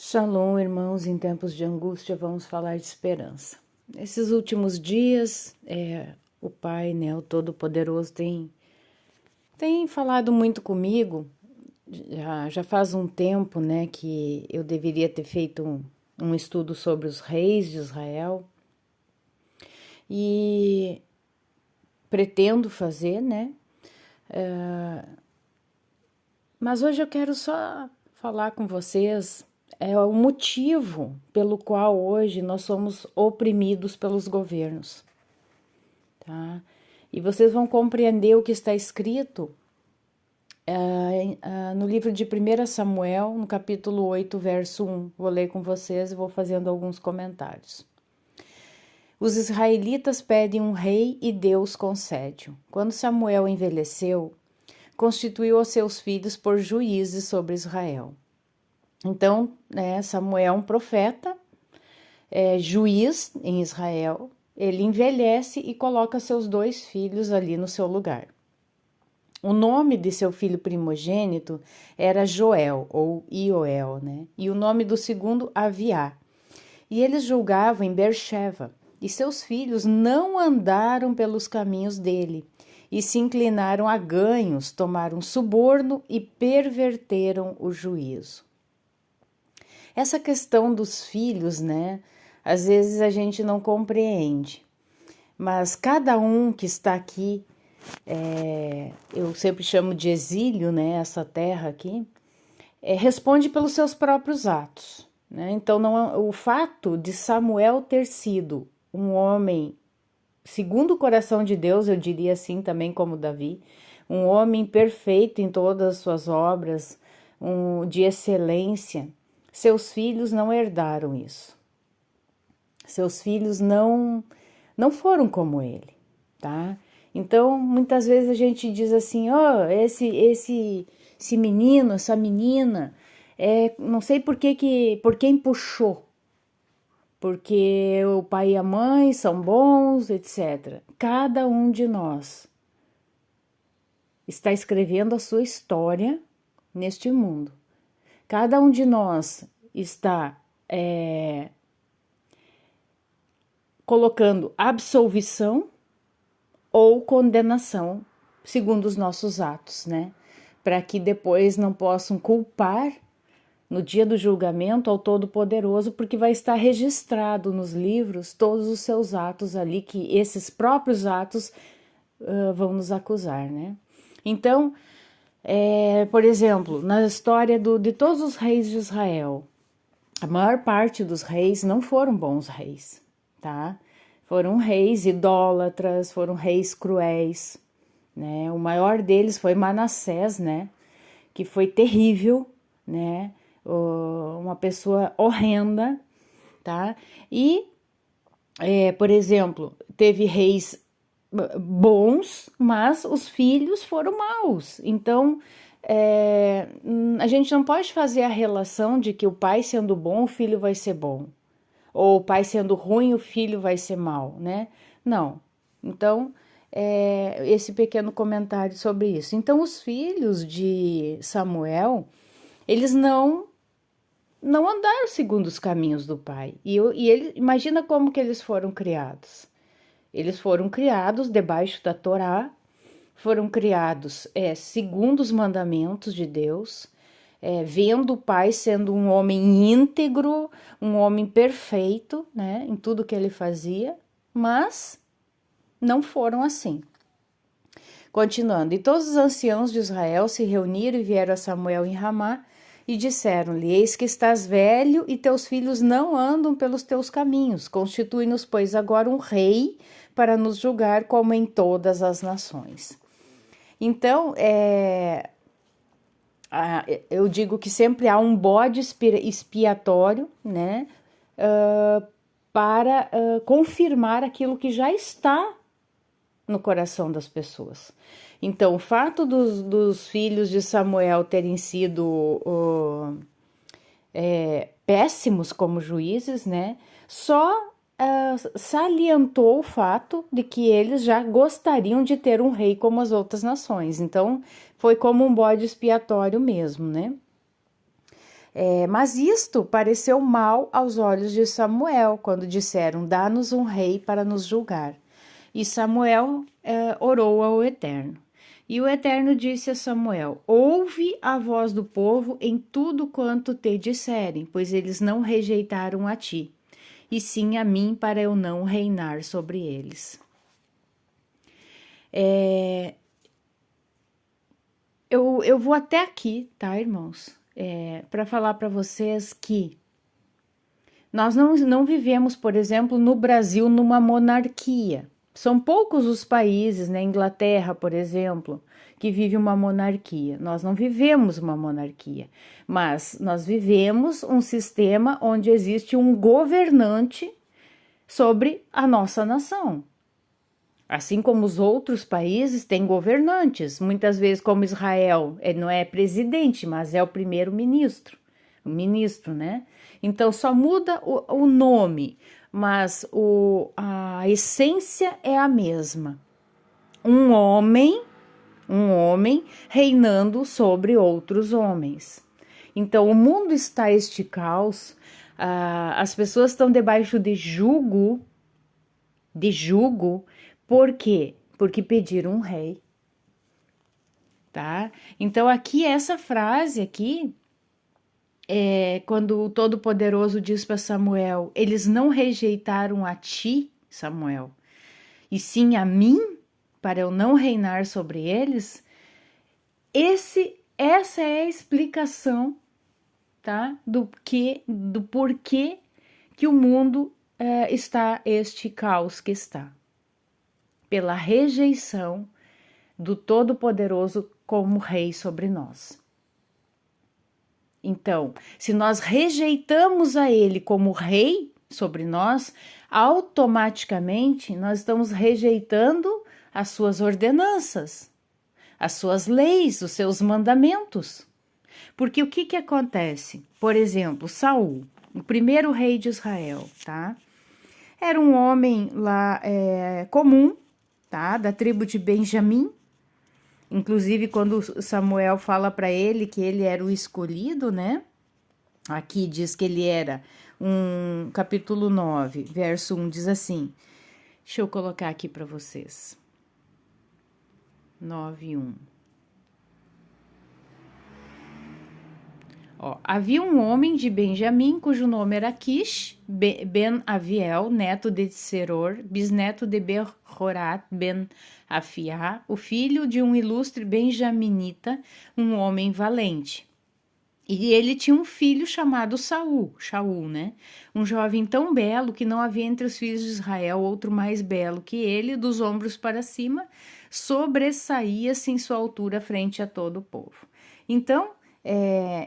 Shalom, irmãos, em tempos de angústia vamos falar de esperança. Nesses últimos dias, o Pai, né, o Todo-Poderoso, tem falado muito comigo. Já faz um tempo, né, que eu deveria ter feito um estudo sobre os reis de Israel e pretendo fazer, né, mas hoje eu quero só falar com vocês o motivo pelo qual hoje nós somos oprimidos pelos governos, tá? E vocês vão compreender o que está escrito no livro de 1 Samuel, no capítulo 8, verso 1. Vou ler com vocês e vou fazendo alguns comentários. Os israelitas pedem um rei e Deus concede. Quando Samuel envelheceu, constituiu os seus filhos por juízes sobre Israel. Então, Samuel, um profeta, juiz em Israel, ele envelhece e coloca seus 2 filhos ali no seu lugar. O nome de seu filho primogênito era Joel, ou Ioel, né? E o nome do segundo, Aviá. E eles julgavam em Beersheba, e seus filhos não andaram pelos caminhos dele, e se inclinaram a ganhos, tomaram suborno e perverteram o juízo. Essa questão dos filhos, né? Às vezes a gente não compreende, mas cada um que está aqui, eu sempre chamo de exílio, né? Essa terra aqui, responde pelos seus próprios atos, né? Então, o fato de Samuel ter sido um homem segundo o coração de Deus, eu diria assim também como Davi, um homem perfeito em todas as suas obras, de excelência, seus filhos não herdaram isso. Seus filhos não foram como ele, tá? Então, muitas vezes a gente diz assim, esse menino, essa menina, não sei por quem puxou, porque o pai e a mãe são bons, etc. Cada um de nós está escrevendo a sua história neste mundo. Cada um de nós está colocando absolvição ou condenação segundo os nossos atos, né? Para que depois não possam culpar no dia do julgamento ao Todo-Poderoso, porque vai estar registrado nos livros todos os seus atos ali, que esses próprios atos vão nos acusar, né? Então, por exemplo, na história de todos os reis de Israel, a maior parte dos reis não foram bons reis, tá? Foram reis idólatras, foram reis cruéis, né? O maior deles foi Manassés, né? Que foi terrível, né? Uma pessoa horrenda, tá? E, por exemplo, teve reis bons, mas os filhos foram maus. Então, a gente não pode fazer a relação de que o pai sendo bom, o filho vai ser bom. Ou o pai sendo ruim, o filho vai ser mau, né? Não. Então, esse pequeno comentário sobre isso. Então, os filhos de Samuel, eles não andaram segundo os caminhos do pai. E ele, imagina como que eles foram criados. Eles foram criados debaixo da Torá, foram criados segundo os mandamentos de Deus, vendo o pai sendo um homem íntegro, um homem perfeito, né, em tudo que ele fazia, mas não foram assim. Continuando, e todos os anciãos de Israel se reuniram e vieram a Samuel em Ramá e disseram-lhe, eis que estás velho e teus filhos não andam pelos teus caminhos, constitui-nos, pois, agora um rei para nos julgar como em todas as nações. Então, eu digo que sempre há um bode expiatório, né, para confirmar aquilo que já está no coração das pessoas. Então, o fato dos filhos de Samuel terem sido péssimos como juízes, né, só salientou o fato de que eles já gostariam de ter um rei como as outras nações. Então, foi como um bode expiatório mesmo, né? Mas isto pareceu mal aos olhos de Samuel, quando disseram: dá-nos um rei para nos julgar. E Samuel orou ao Eterno. E o Eterno disse a Samuel: ouve a voz do povo em tudo quanto te disserem, pois eles não rejeitaram a ti, e sim a mim, para eu não reinar sobre eles. Eu vou até aqui, tá, irmãos? Para falar para vocês que nós não vivemos, por exemplo, no Brasil, numa monarquia. São poucos os países, né? Inglaterra, por exemplo, que vive uma monarquia. Nós não vivemos uma monarquia, mas nós vivemos um sistema onde existe um governante sobre a nossa nação. Assim como os outros países têm governantes, muitas vezes como Israel, ele não é presidente, mas é o primeiro-ministro, o ministro, né? Então só muda o nome, mas a essência é a mesma. Um homem reinando sobre outros homens. Então o mundo está este caos, as pessoas estão debaixo de jugo, por quê? Porque pediram um rei, tá? Então aqui essa frase aqui quando o Todo-Poderoso diz para Samuel: eles não rejeitaram a ti, Samuel, e sim a mim, para eu não reinar sobre eles. Essa é a explicação, tá? Do porquê que o mundo está este caos que está. Pela rejeição do Todo-Poderoso como rei sobre nós. Então, se nós rejeitamos a ele como rei sobre nós, automaticamente nós estamos rejeitando as suas ordenanças, as suas leis, os seus mandamentos. Porque o que acontece? Por exemplo, Saul, o primeiro rei de Israel, tá? Era um homem lá comum, tá? Da tribo de Benjamim. Inclusive, quando Samuel fala para ele que ele era o escolhido, né? Aqui diz que ele era capítulo 9, verso 1, diz assim. Deixa eu colocar aqui para vocês. 9, 1. Havia um homem de Benjamim, cujo nome era Quish, ben Aviel, neto de Seror, bisneto de Behorat, ben Afiá, o filho de um ilustre benjaminita, um homem valente. E ele tinha um filho chamado Shaul, né? Um jovem tão belo que não havia entre os filhos de Israel outro mais belo que ele, dos ombros para cima, sobressaía-se em sua altura frente a todo o povo. Então,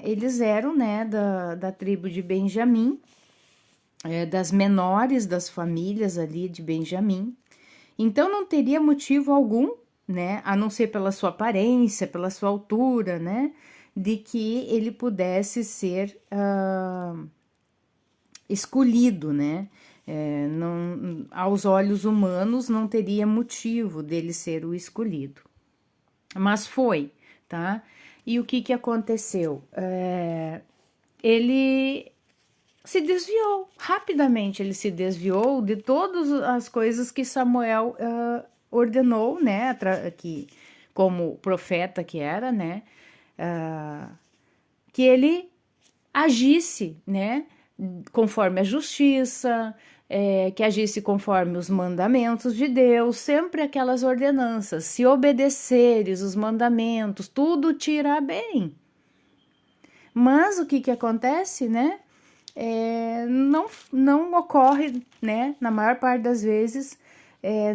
eles eram, né, da tribo de Benjamim, das menores das famílias ali de Benjamim. Então, não teria motivo algum, né, a não ser pela sua aparência, pela sua altura, né, de que ele pudesse ser escolhido, né, não, aos olhos humanos não teria motivo dele ser o escolhido. Mas foi, tá? E o que aconteceu? Ele se desviou, rapidamente ele se desviou de todas as coisas que Samuel ordenou, né, que, como profeta que era, né, que ele agisse, né, conforme a justiça, que agisse conforme os mandamentos de Deus, sempre aquelas ordenanças, se obedeceres os mandamentos, tudo te irá bem. Mas o que acontece, né, não ocorre, né, na maior parte das vezes,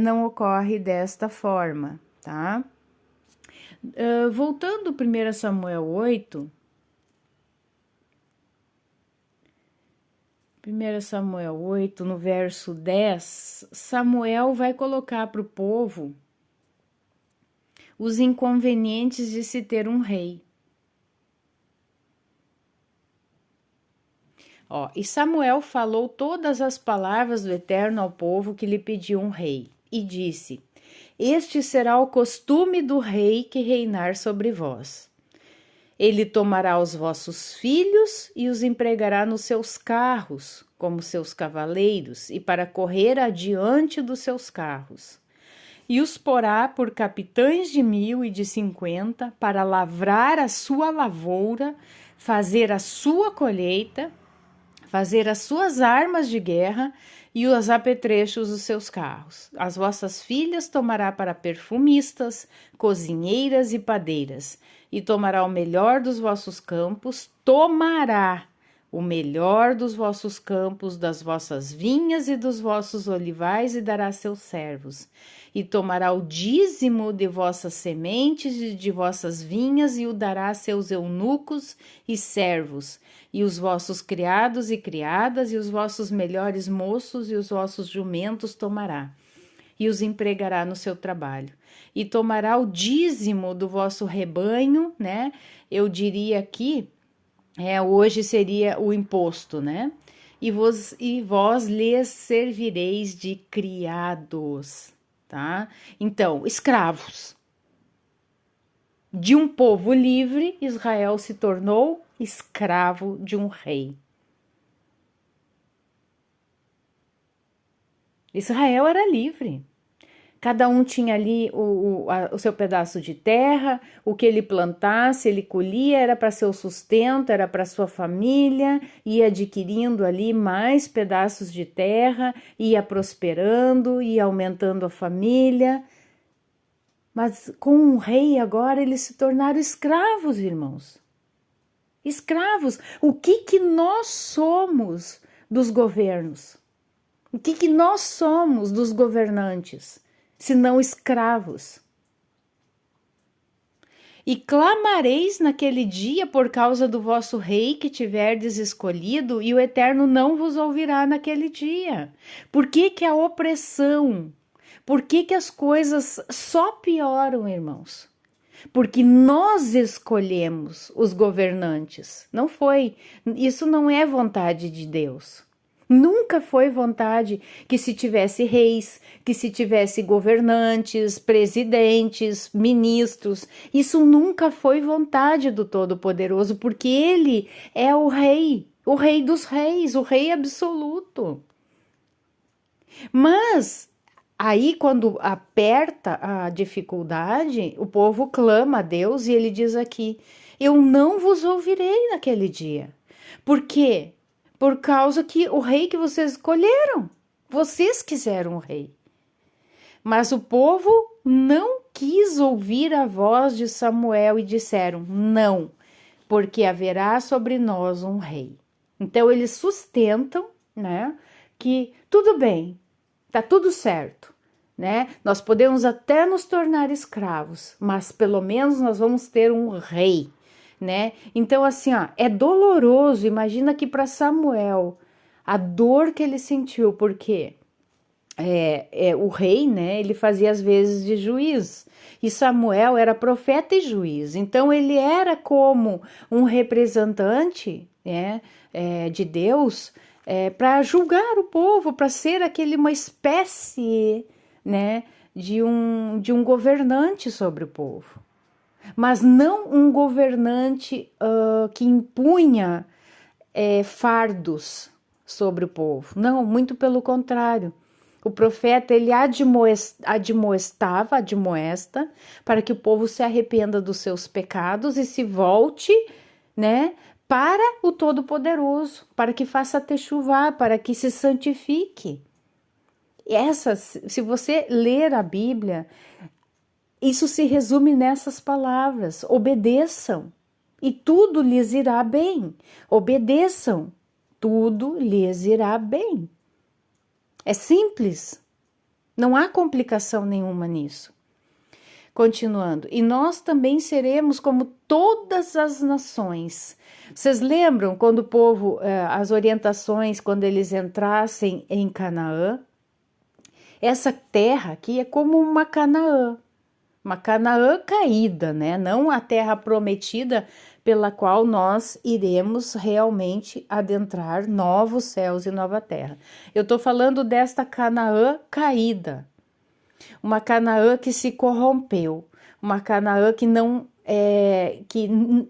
não ocorre desta forma, tá? Voltando 1 Samuel 8, 1 Samuel 8, no verso 10, Samuel vai colocar para o povo os inconvenientes de se ter um rei. E Samuel falou todas as palavras do Eterno ao povo que lhe pediu um rei, e disse: este será o costume do rei que reinar sobre vós. Ele tomará os vossos filhos e os empregará nos seus carros, como seus cavaleiros, e para correr adiante dos seus carros. E os porá por capitães de 1000 e de 50, para lavrar a sua lavoura, fazer a sua colheita, fazer as suas armas de guerra e os apetrechos dos seus carros. As vossas filhas tomará para perfumistas, cozinheiras e padeiras, e tomará o melhor dos vossos campos, tomará o melhor dos vossos campos, das vossas vinhas e dos vossos olivais, e dará a seus servos. E tomará o dízimo de vossas sementes e de vossas vinhas, e o dará a seus eunucos e servos, e os vossos criados e criadas, e os vossos melhores moços e os vossos jumentos tomará, e os empregará no seu trabalho. E tomará o dízimo do vosso rebanho, né? Eu diria aqui, hoje seria o imposto, né? E vós lhes servireis de criados, tá? Então, escravos. De um povo livre, Israel se tornou escravo de um rei. Israel era livre. Cada um tinha ali o seu pedaço de terra, o que ele plantasse, ele colhia, era para seu sustento, era para sua família, ia adquirindo ali mais pedaços de terra, ia prosperando, ia aumentando a família. Mas com um rei agora eles se tornaram escravos, irmãos. Escravos. O que nós somos dos governos? O que nós somos dos governantes? Senão escravos. E clamareis naquele dia por causa do vosso rei que tiverdes escolhido, e o Eterno não vos ouvirá naquele dia. Por que a opressão? Por que as coisas só pioram, irmãos? Porque nós escolhemos os governantes. Não foi. Isso não é vontade de Deus. Nunca foi vontade que se tivesse reis, que se tivesse governantes, presidentes, ministros. Isso nunca foi vontade do Todo-Poderoso, porque Ele é o rei dos reis, o rei absoluto. Mas aí, quando aperta a dificuldade, o povo clama a Deus e ele diz aqui: eu não vos ouvirei naquele dia. Por quê? Por causa que o rei que vocês escolheram, vocês quiseram o rei. Mas o povo não quis ouvir a voz de Samuel e disseram: não, porque haverá sobre nós um rei. Então eles sustentam, né, que tudo bem, tá tudo certo, né? Nós podemos até nos tornar escravos, mas pelo menos nós vamos ter um rei, né? Então assim, é doloroso. Imagina que para Samuel a dor que ele sentiu, porque o rei, né? Ele fazia as vezes de juiz, e Samuel era profeta e juiz. Então ele era como um representante, né, de Deus, para julgar o povo, para ser uma espécie, né, de um governante sobre o povo. Mas não um governante que impunha fardos sobre o povo. Não, muito pelo contrário. O profeta, ele admoesta para que o povo se arrependa dos seus pecados e se volte, né, para o Todo-Poderoso, para que faça techuvá, para que se santifique. Se você ler a Bíblia, isso se resume nessas palavras: obedeçam e tudo lhes irá bem. Obedeçam, tudo lhes irá bem. É simples, não há complicação nenhuma nisso. Continuando, e nós também seremos como todas as nações. Vocês lembram quando o povo, as orientações, quando eles entrassem em Canaã? Essa terra aqui é como uma Canaã caída, né? Não a terra prometida pela qual nós iremos realmente adentrar novos céus e nova terra. Eu estou falando desta Canaã caída, uma Canaã que se corrompeu, uma Canaã que não que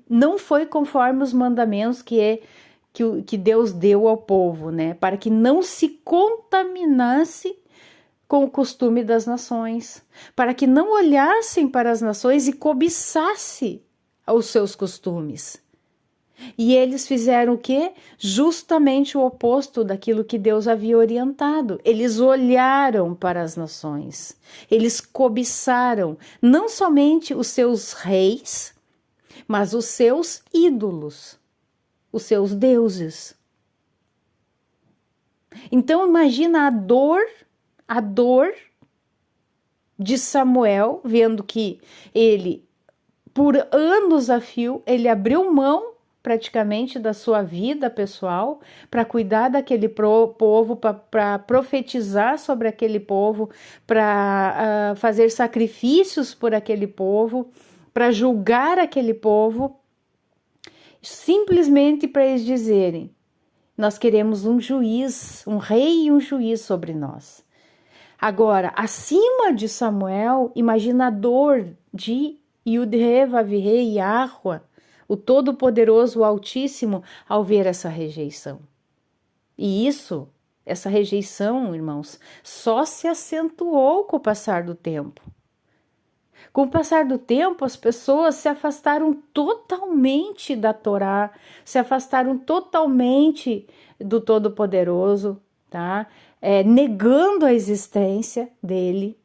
não foi conforme os mandamentos que Deus deu ao povo, né? Para que não se contaminasse com o costume das nações, para que não olhassem para as nações e cobiçasse os seus costumes. E eles fizeram o quê? Justamente o oposto daquilo que Deus havia orientado. Eles olharam para as nações, eles cobiçaram não somente os seus reis, mas os seus ídolos, os seus deuses. Então imagina a dor de Samuel, vendo que ele, por anos a fio, ele abriu mão praticamente da sua vida pessoal para cuidar daquele povo, para profetizar sobre aquele povo, para fazer sacrifícios por aquele povo, para julgar aquele povo, simplesmente para eles dizerem: nós queremos um juiz, um rei e um juiz sobre nós. Agora, acima de Samuel, imagina a dor de Yud-Heh-Vav-Heh Yahweh, o Todo-Poderoso, o Altíssimo, ao ver essa rejeição. E essa rejeição, irmãos, só se acentuou com o passar do tempo. Com o passar do tempo, as pessoas se afastaram totalmente da Torá, se afastaram totalmente do Todo-Poderoso, tá? Negando a existência dele,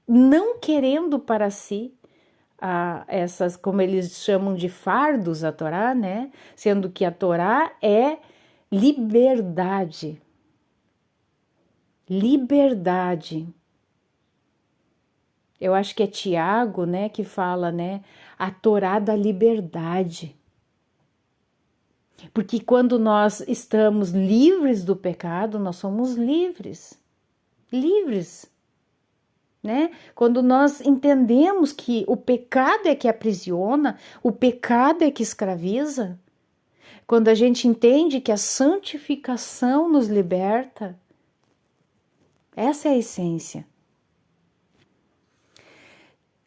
não querendo para si essas, como eles chamam de fardos, a Torá, né? Sendo que a Torá é liberdade. Liberdade. Eu acho que é Tiago, né, que fala, né, a Torá da liberdade. Porque quando nós estamos livres do pecado, nós somos livres. Livres. Né? Quando nós entendemos que o pecado é que aprisiona, o pecado é que escraviza, quando a gente entende que a santificação nos liberta, essa é a essência.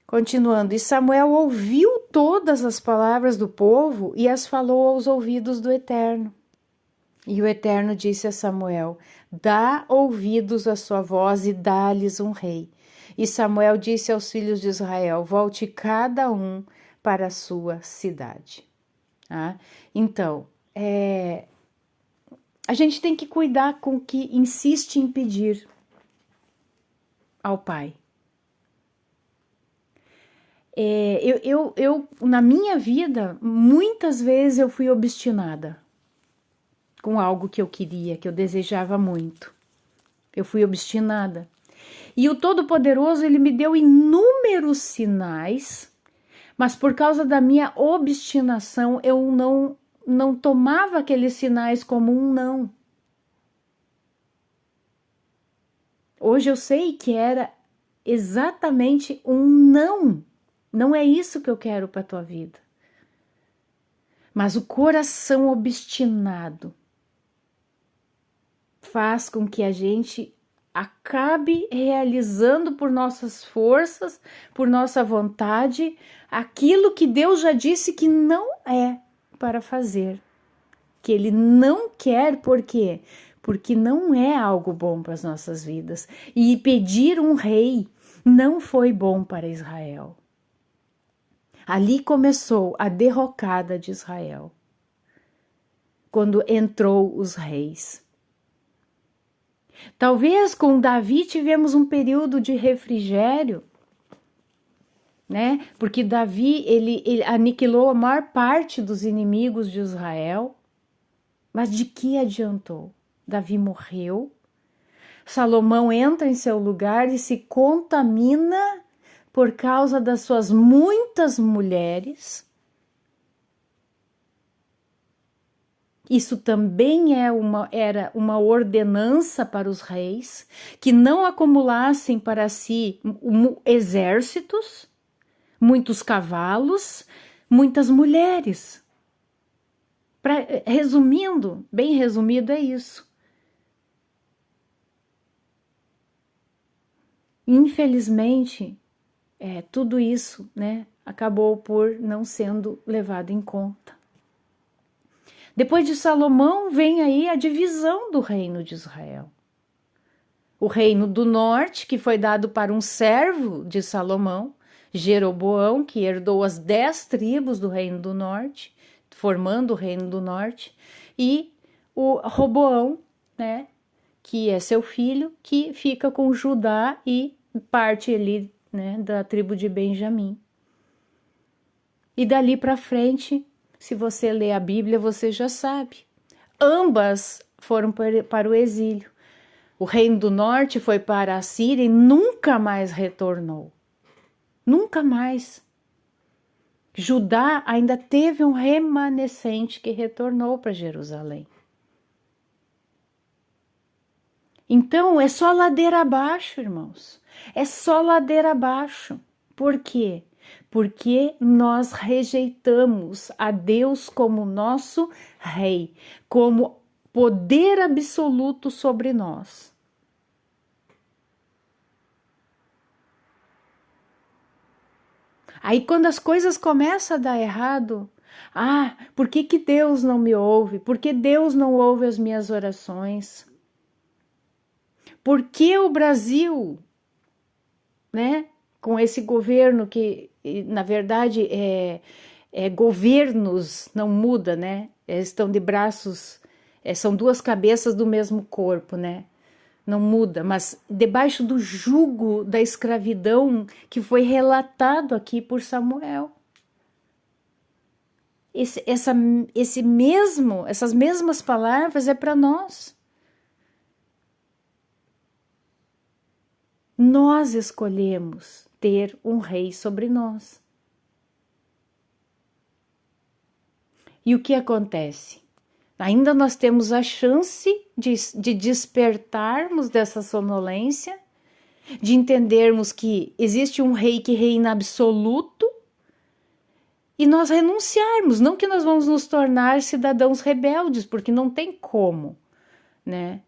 Continuando, e Samuel ouviu todas as palavras do povo e as falou aos ouvidos do Eterno. E o Eterno disse a Samuel: dá ouvidos à sua voz e dá-lhes um rei. E Samuel disse aos filhos de Israel: volte cada um para a sua cidade. Tá? Então, a gente tem que cuidar com o que insiste em pedir ao Pai. Eu, na minha vida, muitas vezes eu fui obstinada com algo que eu queria, que eu desejava muito. Eu fui obstinada. E o Todo-Poderoso, ele me deu inúmeros sinais, mas por causa da minha obstinação, eu não tomava aqueles sinais como um não. Hoje eu sei que era exatamente um não. Não é isso que eu quero para a tua vida. Mas o coração obstinado faz com que a gente acabe realizando por nossas forças, por nossa vontade, aquilo que Deus já disse que não é para fazer. Que Ele não quer, por quê? Porque não é algo bom para as nossas vidas. E pedir um rei não foi bom para Israel. Ali começou a derrocada de Israel, quando entrou os reis. Talvez com Davi tivemos um período de refrigério, né? Porque Davi ele aniquilou a maior parte dos inimigos de Israel, mas de que adiantou? Davi morreu, Salomão entra em seu lugar e se contamina por causa das suas muitas mulheres. Isso também era uma ordenança para os reis, que não acumulassem para si exércitos, muitos cavalos, muitas mulheres. Resumindo, bem resumido, é isso. Infelizmente, tudo isso, né, acabou por não sendo levado em conta. Depois de Salomão, vem aí a divisão do reino de Israel. O reino do norte, que foi dado para um servo de Salomão, Jeroboão, que herdou as 10 tribos do reino do norte, formando o reino do norte, e o Roboão, né, que é seu filho, que fica com Judá e parte ali, né, da tribo de Benjamim. E dali para frente, se você ler a Bíblia, você já sabe. Ambas foram para o exílio. O reino do norte foi para a Síria e nunca mais retornou. Nunca mais. Judá ainda teve um remanescente que retornou para Jerusalém. Então, é só ladeira abaixo, irmãos. É só ladeira abaixo. Por quê? Porque nós rejeitamos a Deus como nosso rei, como poder absoluto sobre nós. Aí quando as coisas começam a dar errado, por que Deus não me ouve? Por que Deus não ouve as minhas orações? Por que o Brasil, né, com esse governo que, na verdade, governos não muda, né? Estão de braços, são duas cabeças do mesmo corpo, né? Não muda, mas debaixo do jugo da escravidão que foi relatado aqui por Samuel. Essas mesmas palavras é para nós. Nós escolhemos ter um rei sobre nós. E o que acontece? Ainda nós temos a chance de despertarmos dessa sonolência, de entendermos que existe um rei que reina absoluto e nós renunciarmos. Não que nós vamos nos tornar cidadãos rebeldes, porque não tem como, né?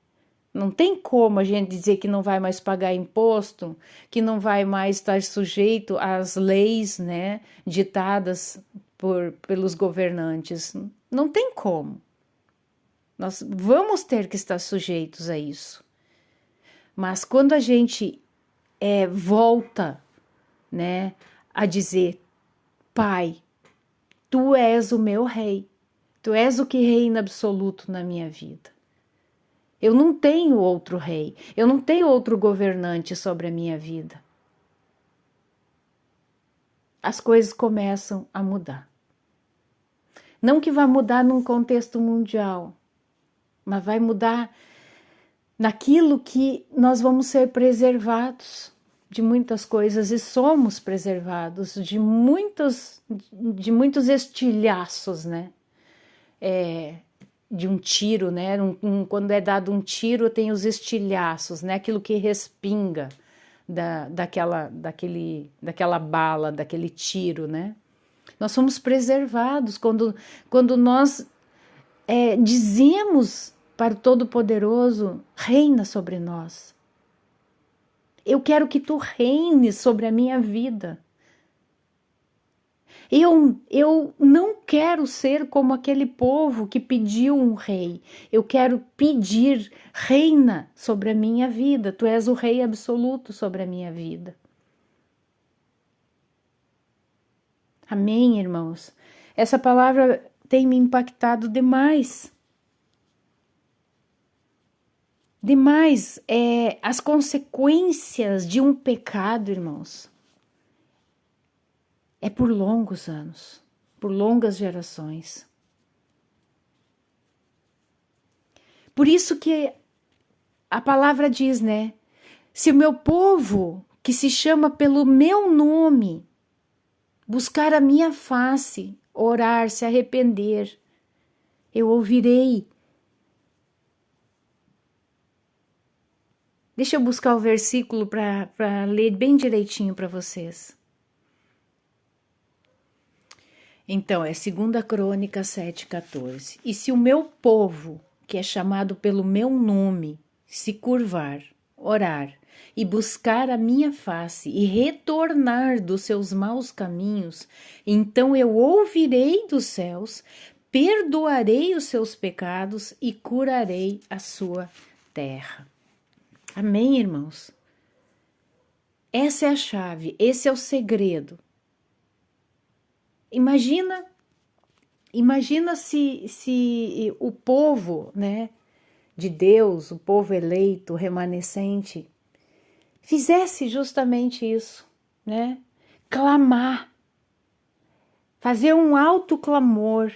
Não tem como a gente dizer que não vai mais pagar imposto, que não vai mais estar sujeito às leis, né, ditadas pelos governantes. Não tem como. Nós vamos ter que estar sujeitos a isso. Mas quando a gente volta, né, a dizer: Pai, Tu és o meu rei, Tu és o que reina absoluto na minha vida. Eu não tenho outro rei, eu não tenho outro governante sobre a minha vida. As coisas começam a mudar. Não que vá mudar num contexto mundial, mas vai mudar naquilo que nós vamos ser preservados de muitas coisas e somos preservados de muitos estilhaços, né? De um tiro, né? Quando é dado um tiro, tem os estilhaços, né? Aquilo que respinga daquela bala, daquele tiro, né? Nós somos preservados quando nós dizemos para o Todo-Poderoso: reina sobre nós. Eu quero que Tu reines sobre a minha vida. Eu não quero ser como aquele povo que pediu um rei. Eu quero pedir: reina sobre a minha vida. Tu és o rei absoluto sobre a minha vida. Amém, irmãos? Essa palavra tem me impactado demais. Demais. As consequências de um pecado, irmãos, é por longos anos, por longas gerações. Por isso que a palavra diz, né? Se o meu povo, que se chama pelo meu nome, buscar a minha face, orar, se arrepender, eu ouvirei. Deixa eu buscar o versículo para ler bem direitinho para vocês. Então, é 2 Crônicas 7,14. E se o meu povo, que é chamado pelo meu nome, se curvar, orar, e buscar a minha face e retornar dos seus maus caminhos, então eu ouvirei dos céus, perdoarei os seus pecados e curarei a sua terra. Amém, irmãos? Essa é a chave, esse é o segredo. Imagina se o povo, né, de Deus, o povo eleito, remanescente, fizesse justamente isso, né? Clamar, fazer um alto clamor.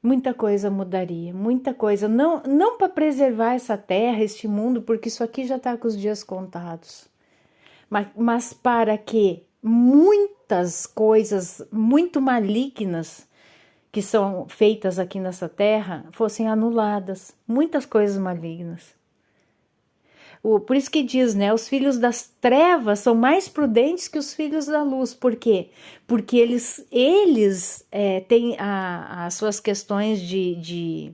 Muita coisa mudaria, muita coisa. Não para preservar essa terra, este mundo, porque isso aqui já está com os dias contados. Mas para que muitas coisas muito malignas que são feitas aqui nessa terra fossem anuladas. Muitas coisas malignas. Por isso que diz, né? Os filhos das trevas são mais prudentes que os filhos da luz. Por quê? Porque eles têm as suas questões de.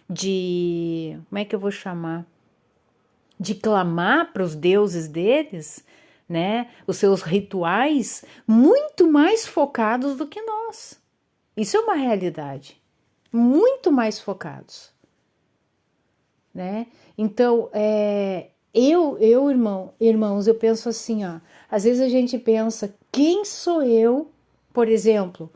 Como é que eu vou chamar? De clamar para os deuses deles, né? Os seus rituais, muito mais focados do que nós. Isso é uma realidade. Muito mais focados, né? Então, irmãos, eu penso assim, ó. Às vezes a gente pensa, quem sou eu, por exemplo,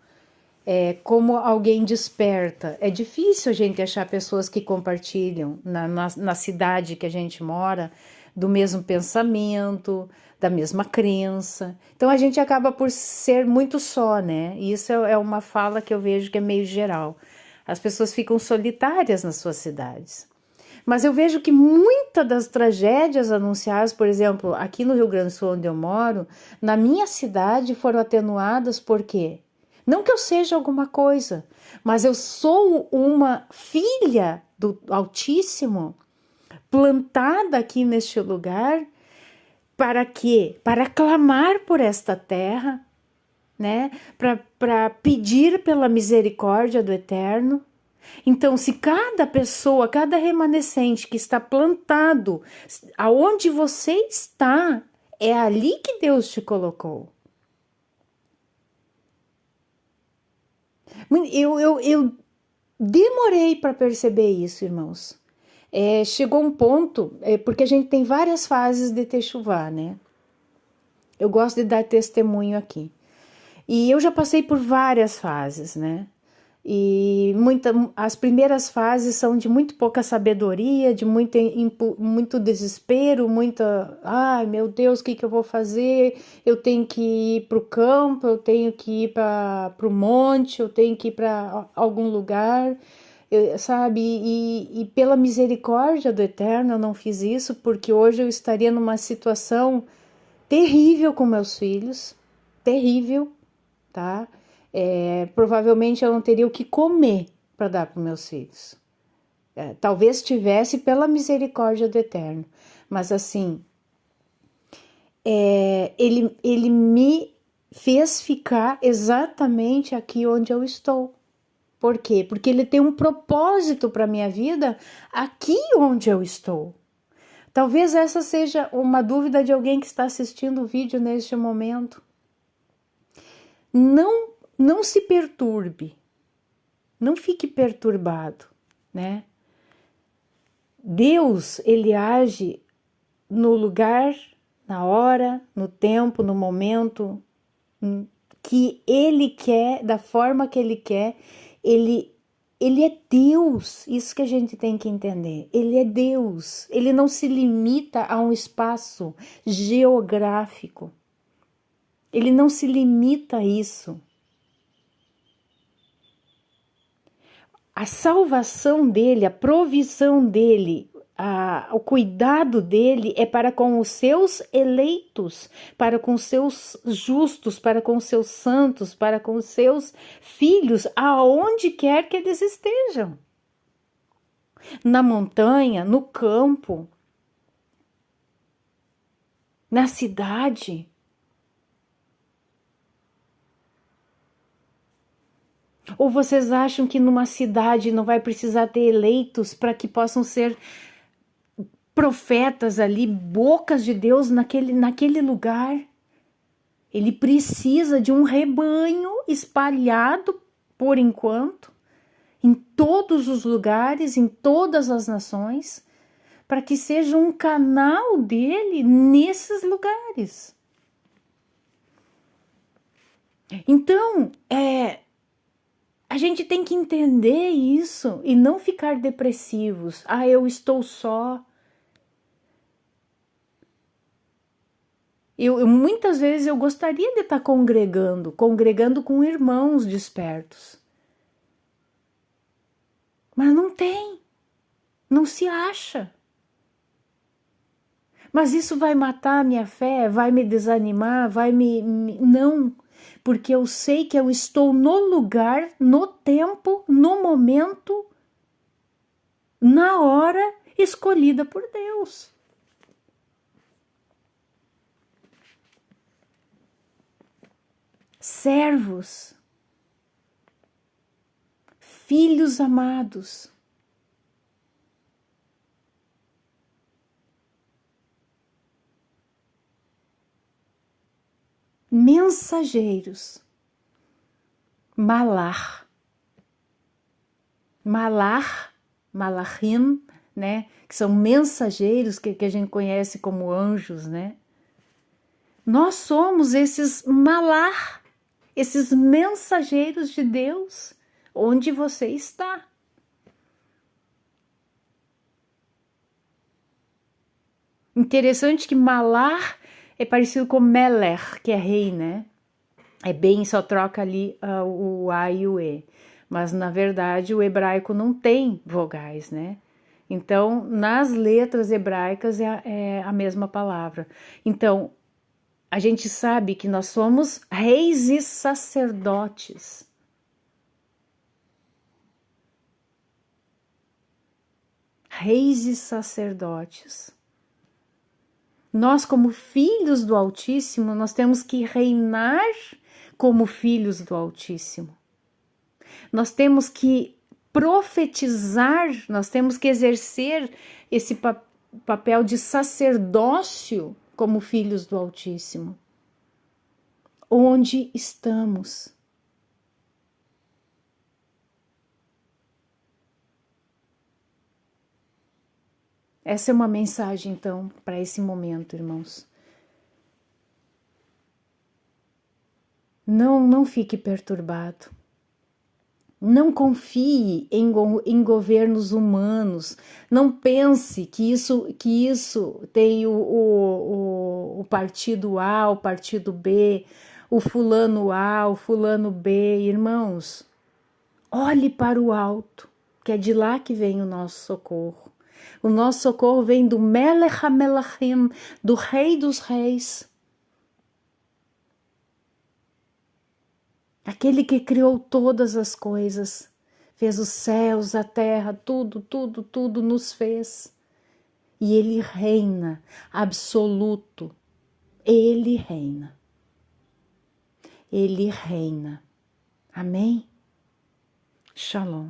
como alguém desperta? É difícil a gente achar pessoas que compartilham na cidade que a gente mora do mesmo pensamento, da mesma crença. Então a gente acaba por ser muito só, né? E isso é uma fala que eu vejo que é meio geral. As pessoas ficam solitárias nas suas cidades. Mas eu vejo que muitas das tragédias anunciadas, por exemplo, aqui no Rio Grande do Sul, onde eu moro, na minha cidade foram atenuadas por quê? Não que eu seja alguma coisa, mas eu sou uma filha do Altíssimo, plantada aqui neste lugar, para quê? Para clamar por esta terra, né? Para pedir pela misericórdia do Eterno. Então, se cada pessoa, cada remanescente que está plantado, aonde você está, é ali que Deus te colocou. Eu demorei para perceber isso, irmãos. Chegou um ponto, porque a gente tem várias fases de Techuvá, né? Eu gosto de dar testemunho aqui. E eu já passei por várias fases, né? E as primeiras fases são de muito pouca sabedoria, de muito desespero, ai meu Deus, o que eu vou fazer? Eu tenho que ir para o campo, eu tenho que ir para o monte, eu tenho que ir para algum lugar, sabe? E pela misericórdia do Eterno eu não fiz isso, porque hoje eu estaria numa situação terrível com meus filhos, terrível, tá? Provavelmente eu não teria o que comer para dar para meus filhos. Talvez tivesse pela misericórdia do Eterno, mas assim, ele me fez ficar exatamente aqui onde eu estou. Por quê? Porque ele tem um propósito para minha vida aqui onde eu estou. Talvez essa seja uma dúvida de alguém que está assistindo o vídeo neste momento. Não se perturbe, não fique perturbado, né? Deus, ele age no lugar, na hora, no tempo, no momento que ele quer, da forma que ele quer. Ele é Deus, isso que a gente tem que entender. Ele é Deus, ele não se limita a um espaço geográfico. Ele não se limita a isso. A salvação dele, a provisão dele, o cuidado dele é para com os seus eleitos, para com os seus justos, para com os seus santos, para com os seus filhos, aonde quer que eles estejam. Na montanha, no campo, na cidade. Ou vocês acham que numa cidade não vai precisar ter eleitos para que possam ser profetas ali, bocas de Deus naquele lugar? Ele precisa de um rebanho espalhado, por enquanto, em todos os lugares, em todas as nações, para que seja um canal dele nesses lugares. Então, a gente tem que entender isso e não ficar depressivos. Ah, eu estou só. Muitas vezes eu gostaria de estar congregando com irmãos despertos. Mas não tem, não se acha. Mas isso vai matar a minha fé, vai me desanimar, Não, porque eu sei que eu estou no lugar, no tempo, no momento, na hora escolhida por Deus. Servos, filhos amados, mensageiros, malachim, né, que são mensageiros que a gente conhece como anjos, né? Nós somos esses esses mensageiros de Deus, onde você está. Interessante que malar é parecido com meler, que é rei, né? É bem, só troca ali o A e o E. Mas, na verdade, o hebraico não tem vogais, né? Então, nas letras hebraicas é a mesma palavra. Então, a gente sabe que nós somos reis e sacerdotes. Reis e sacerdotes. Nós, como filhos do Altíssimo, nós temos que reinar como filhos do Altíssimo. Nós temos que profetizar, nós temos que exercer esse papel de sacerdócio como filhos do Altíssimo. Onde estamos? Essa é uma mensagem, então, para esse momento, irmãos. Não fique perturbado. Não confie em governos humanos. Não pense que isso tem o partido A, o partido B, o fulano A, o fulano B. Irmãos, olhe para o alto, que é de lá que vem o nosso socorro. O nosso socorro vem do Melech HaMelachim, do Rei dos Reis. Aquele que criou todas as coisas, fez os céus, a terra, tudo nos fez. E Ele reina, absoluto. Ele reina. Ele reina. Amém? Shalom.